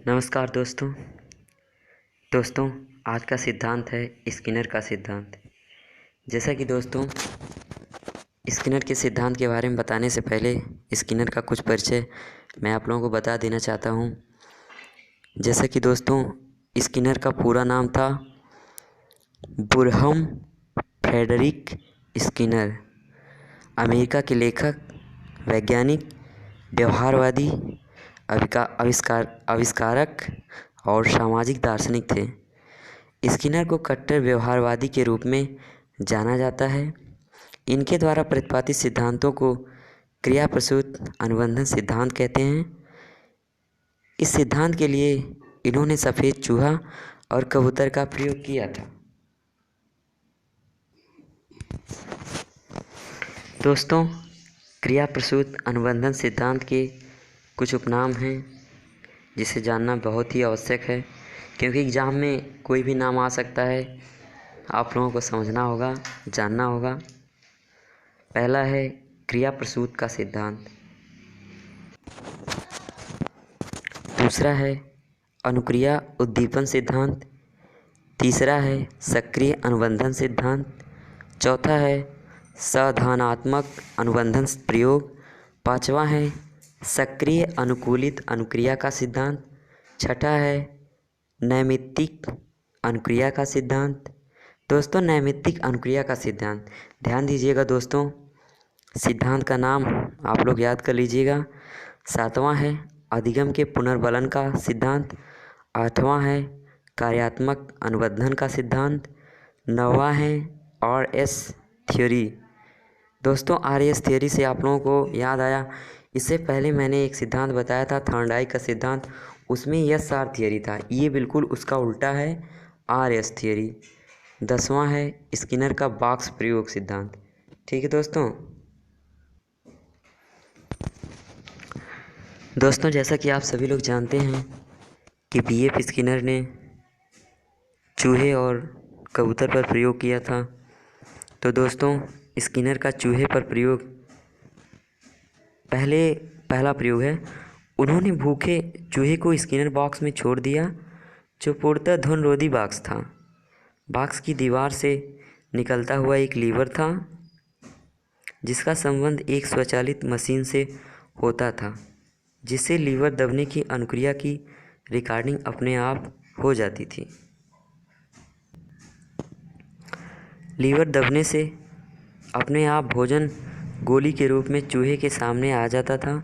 नमस्कार दोस्तों आज का सिद्धांत है स्किनर का सिद्धांत। जैसा कि दोस्तों स्किनर के सिद्धांत के बारे में बताने से पहले स्किनर का कुछ परिचय मैं आप लोगों को बता देना चाहता हूँ। जैसा कि दोस्तों स्किनर का पूरा नाम था बुरहम फ्रेडरिक स्किनर। अमेरिका के लेखक, वैज्ञानिक, व्यवहारवादी, आविष्कारक और सामाजिक दार्शनिक थे। स्किनर को कट्टर व्यवहारवादी के रूप में जाना जाता है। इनके द्वारा प्रतिपादित सिद्धांतों को क्रिया प्रसूत अनुबंधन सिद्धांत कहते हैं। इस सिद्धांत के लिए इन्होंने सफ़ेद चूहा और कबूतर का प्रयोग किया था। दोस्तों क्रिया प्रसूत अनुबंधन सिद्धांत के कुछ उपनाम हैं जिसे जानना बहुत ही आवश्यक है, क्योंकि एग्ज़ाम में कोई भी नाम आ सकता है। आप लोगों को समझना होगा, जानना होगा। पहला है क्रिया प्रसूत का सिद्धांत, दूसरा है अनुक्रिया उद्दीपन सिद्धांत, तीसरा है सक्रिय अनुबंधन सिद्धांत, चौथा है साधनात्मक अनुबंधन प्रयोग, पांचवा है सक्रिय अनुकूलित अनुक्रिया का सिद्धांत, छठा है नैमित्तिक अनुक्रिया का सिद्धांत। दोस्तों नैमित्तिक अनुक्रिया का सिद्धांत ध्यान दीजिएगा दोस्तों, सिद्धांत का नाम आप लोग याद कर लीजिएगा। सातवां है अधिगम के पुनर्बलन का सिद्धांत, आठवां है कार्यात्मक अनुबंधन का सिद्धांत, नौवां है RS थ्योरी। दोस्तों RS थ्योरी से आप लोगों को याद आया, इससे पहले मैंने एक सिद्धांत बताया था थॉर्नडाइक का सिद्धांत, उसमें SR थ्योरी था। ये बिल्कुल उसका उल्टा है RS थ्योरी। 10वां है स्किनर का बॉक्स प्रयोग सिद्धांत। ठीक है दोस्तों जैसा कि आप सभी लोग जानते हैं कि BF स्किनर ने चूहे और कबूतर पर प्रयोग किया था। तो दोस्तों स्किनर का चूहे पर प्रयोग पहला प्रयोग है। उन्होंने भूखे चूहे को स्किनर बॉक्स में छोड़ दिया, जो पूर्णतः ध्वनिरोधी बॉक्स था। बॉक्स की दीवार से निकलता हुआ एक लीवर था, जिसका संबंध एक स्वचालित मशीन से होता था, जिससे लीवर दबने की अनुक्रिया की रिकॉर्डिंग अपने आप हो जाती थी। लीवर दबने से अपने आप भोजन गोली के रूप में चूहे के सामने आ जाता था।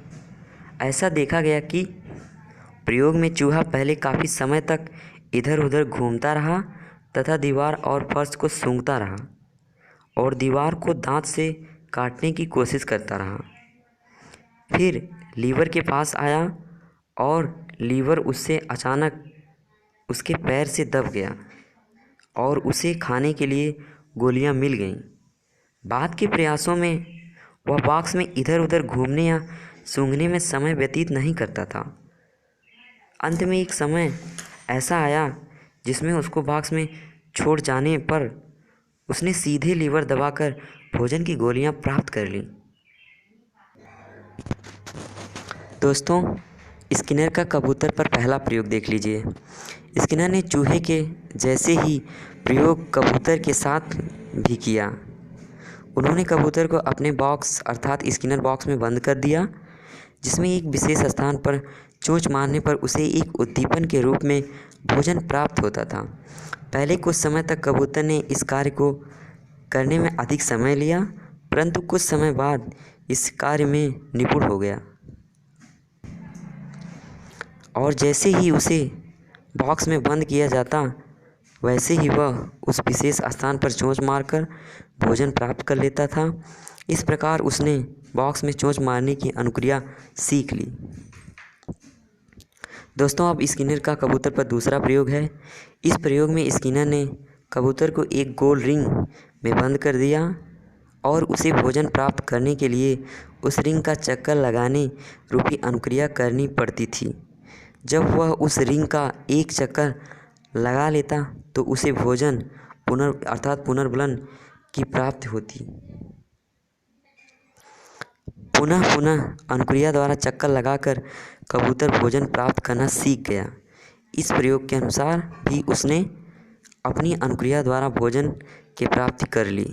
ऐसा देखा गया कि प्रयोग में चूहा पहले काफ़ी समय तक इधर उधर घूमता रहा तथा दीवार और फर्श को सूंघता रहा और दीवार को दांत से काटने की कोशिश करता रहा। फिर लीवर के पास आया और लीवर उससे अचानक उसके पैर से दब गया और उसे खाने के लिए गोलियां मिल गईं। बाद के प्रयासों में वह बॉक्स में इधर उधर घूमने या सूंघने में समय व्यतीत नहीं करता था। अंत में एक समय ऐसा आया जिसमें उसको बॉक्स में छोड़ जाने पर उसने सीधे लीवर दबाकर भोजन की गोलियां प्राप्त कर लीं। दोस्तों स्किनर का कबूतर पर पहला प्रयोग देख लीजिए। स्किनर ने चूहे के जैसे ही प्रयोग कबूतर के साथ भी किया। उन्होंने कबूतर को अपने बॉक्स अर्थात स्किनर बॉक्स में बंद कर दिया, जिसमें एक विशेष स्थान पर चोंच मारने पर उसे एक उद्दीपन के रूप में भोजन प्राप्त होता था। पहले कुछ समय तक कबूतर ने इस कार्य को करने में अधिक समय लिया, परंतु कुछ समय बाद इस कार्य में निपुण हो गया और जैसे ही उसे बॉक्स में बंद किया जाता वैसे ही वह उस विशेष स्थान पर चोंच मारकर भोजन प्राप्त कर लेता था। इस प्रकार उसने बॉक्स में चोंच मारने की अनुक्रिया सीख ली। दोस्तों अब स्किनर का कबूतर पर दूसरा प्रयोग है। इस प्रयोग में स्किनर ने कबूतर को एक गोल रिंग में बंद कर दिया और उसे भोजन प्राप्त करने के लिए उस रिंग का चक्कर लगाने रूपी अनुक्रिया करनी पड़ती थी। जब वह उस रिंग का एक चक्कर लगा लेता तो उसे भोजन पुनर्बलन की प्राप्ति होती। पुनः अनुक्रिया द्वारा चक्कर लगाकर कबूतर भोजन प्राप्त करना सीख गया। इस प्रयोग के अनुसार भी उसने अपनी अनुक्रिया द्वारा भोजन की प्राप्ति कर ली।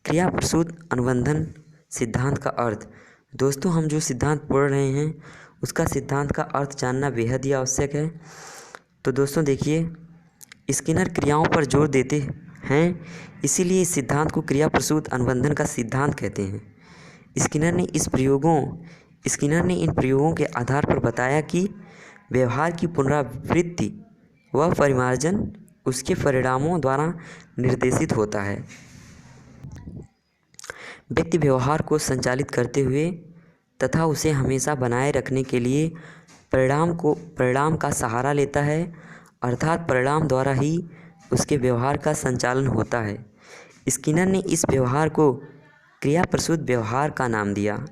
क्रिया प्रसूत अनुबंधन सिद्धांत का अर्थ। दोस्तों, हम जो सिद्धांत पढ़ रहे हैं उसका सिद्धांत का अर्थ जानना बेहद ही आवश्यक है। तो दोस्तों देखिए, स्किनर क्रियाओं पर जोर देते हैं, इसीलिए इस सिद्धांत को क्रिया प्रसूत अनुबंधन का सिद्धांत कहते हैं। स्किनर ने इन प्रयोगों के आधार पर बताया कि व्यवहार की पुनरावृत्ति व परिमार्जन उसके परिणामों द्वारा निर्देशित होता है। व्यक्ति व्यवहार को संचालित करते हुए तथा उसे हमेशा बनाए रखने के लिए परिणाम का सहारा लेता है, अर्थात परिणाम द्वारा ही उसके व्यवहार का संचालन होता है। स्किनर ने इस व्यवहार को क्रिया प्रसूत व्यवहार का नाम दिया।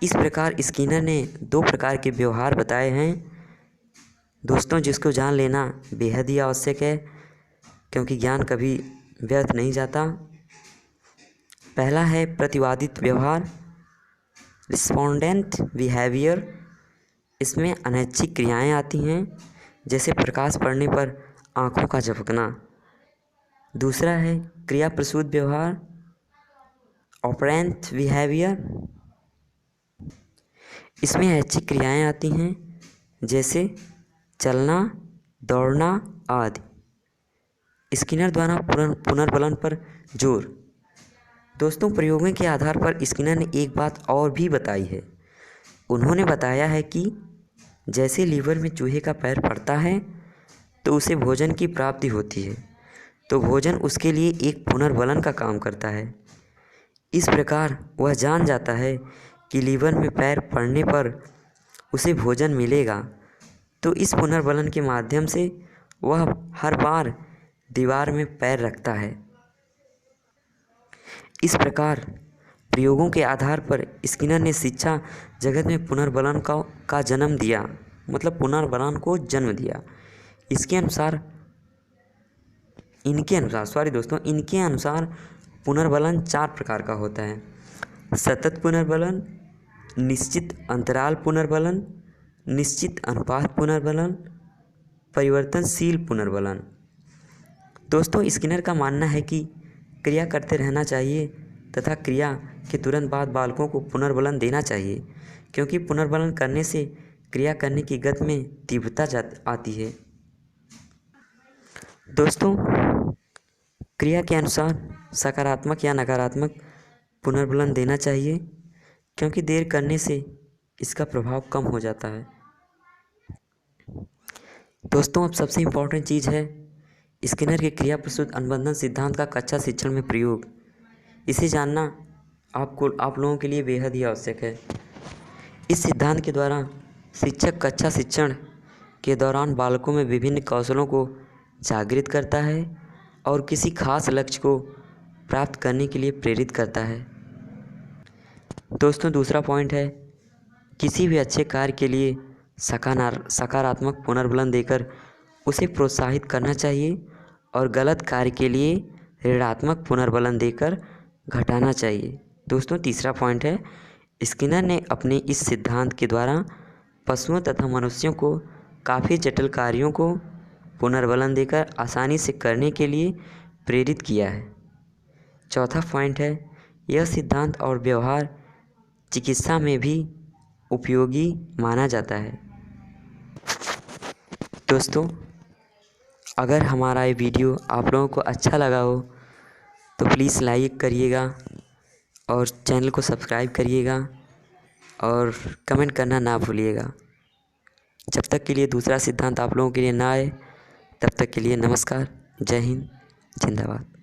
इस प्रकार स्किनर ने 2 प्रकार के व्यवहार बताए हैं दोस्तों, जिसको जान लेना बेहद ही आवश्यक है, क्योंकि ज्ञान कभी व्यर्थ नहीं जाता। पहला है प्रतिवादित व्यवहार, रिस्पोंडेंट बिहेवियर। इसमें अनैच्छिक क्रियाएं आती हैं, जैसे प्रकाश पड़ने पर आँखों का झपकना। दूसरा है क्रिया प्रसूत व्यवहार, ऑपरेंट बिहेवियर। इसमें ऐच्छिक क्रियाएं आती हैं, जैसे चलना, दौड़ना आदि। स्किनर द्वारा पुनर्बलन पर जोर। दोस्तों, प्रयोगों के आधार पर स्किनर ने एक बात और भी बताई है। उन्होंने बताया है कि जैसे लीवर में चूहे का पैर पड़ता है तो उसे भोजन की प्राप्ति होती है, तो भोजन उसके लिए एक पुनर्बलन का काम करता है। इस प्रकार वह जान जाता है कि लीवर में पैर पड़ने पर उसे भोजन मिलेगा, तो इस पुनर्बलन के माध्यम से वह हर बार दीवार में पैर रखता है। इस प्रकार प्रयोगों के आधार पर स्किनर ने शिक्षा जगत में पुनर्बलन का जन्म दिया, मतलब पुनर्बलन को जन्म दिया। इनके अनुसार पुनर्बलन 4 प्रकार का होता है। सतत पुनर्बलन, निश्चित अंतराल पुनर्बलन, निश्चित अनुपात पुनर्बलन, परिवर्तनशील पुनर्बलन। दोस्तों, स्किनर का मानना है कि क्रिया करते रहना चाहिए तथा क्रिया के तुरंत बाद बालकों को पुनर्बलन देना चाहिए, क्योंकि पुनर्बलन करने से क्रिया करने की गति में तीव्रता आती है। दोस्तों, क्रिया के अनुसार सकारात्मक या नकारात्मक पुनर्बलन देना चाहिए, क्योंकि देर करने से इसका प्रभाव कम हो जाता है। दोस्तों, अब सबसे इम्पोर्टेंट चीज़ है स्किनर के क्रिया प्रसूत अनुबंधन सिद्धांत का कक्षा शिक्षण में प्रयोग। इसे जानना आप लोगों के लिए बेहद ही आवश्यक है। इस सिद्धांत के द्वारा शिक्षक कक्षा शिक्षण के दौरान बालकों में विभिन्न कौशलों को जागृत करता है और किसी खास लक्ष्य को प्राप्त करने के लिए प्रेरित करता है। दोस्तों, दूसरा पॉइंट है किसी भी अच्छे कार्य के लिए सकारात्मक पुनर्बलन देकर उसे प्रोत्साहित करना चाहिए और गलत कार्य के लिए ऋणात्मक पुनर्बलन देकर घटाना चाहिए। दोस्तों, तीसरा पॉइंट है स्किनर ने अपने इस सिद्धांत के द्वारा पशुओं तथा मनुष्यों को काफ़ी जटिल कार्यों को पुनर्बलन देकर आसानी से करने के लिए प्रेरित किया है। चौथा पॉइंट है यह सिद्धांत और व्यवहार चिकित्सा में भी उपयोगी माना जाता है। दोस्तों, अगर हमारा ये वीडियो आप लोगों को अच्छा लगा हो तो प्लीज़ लाइक करिएगा और चैनल को सब्सक्राइब करिएगा और कमेंट करना ना भूलिएगा। जब तक के लिए दूसरा सिद्धांत आप लोगों के लिए ना आए, तब तक के लिए नमस्कार, जय हिंद, जिंदाबाद।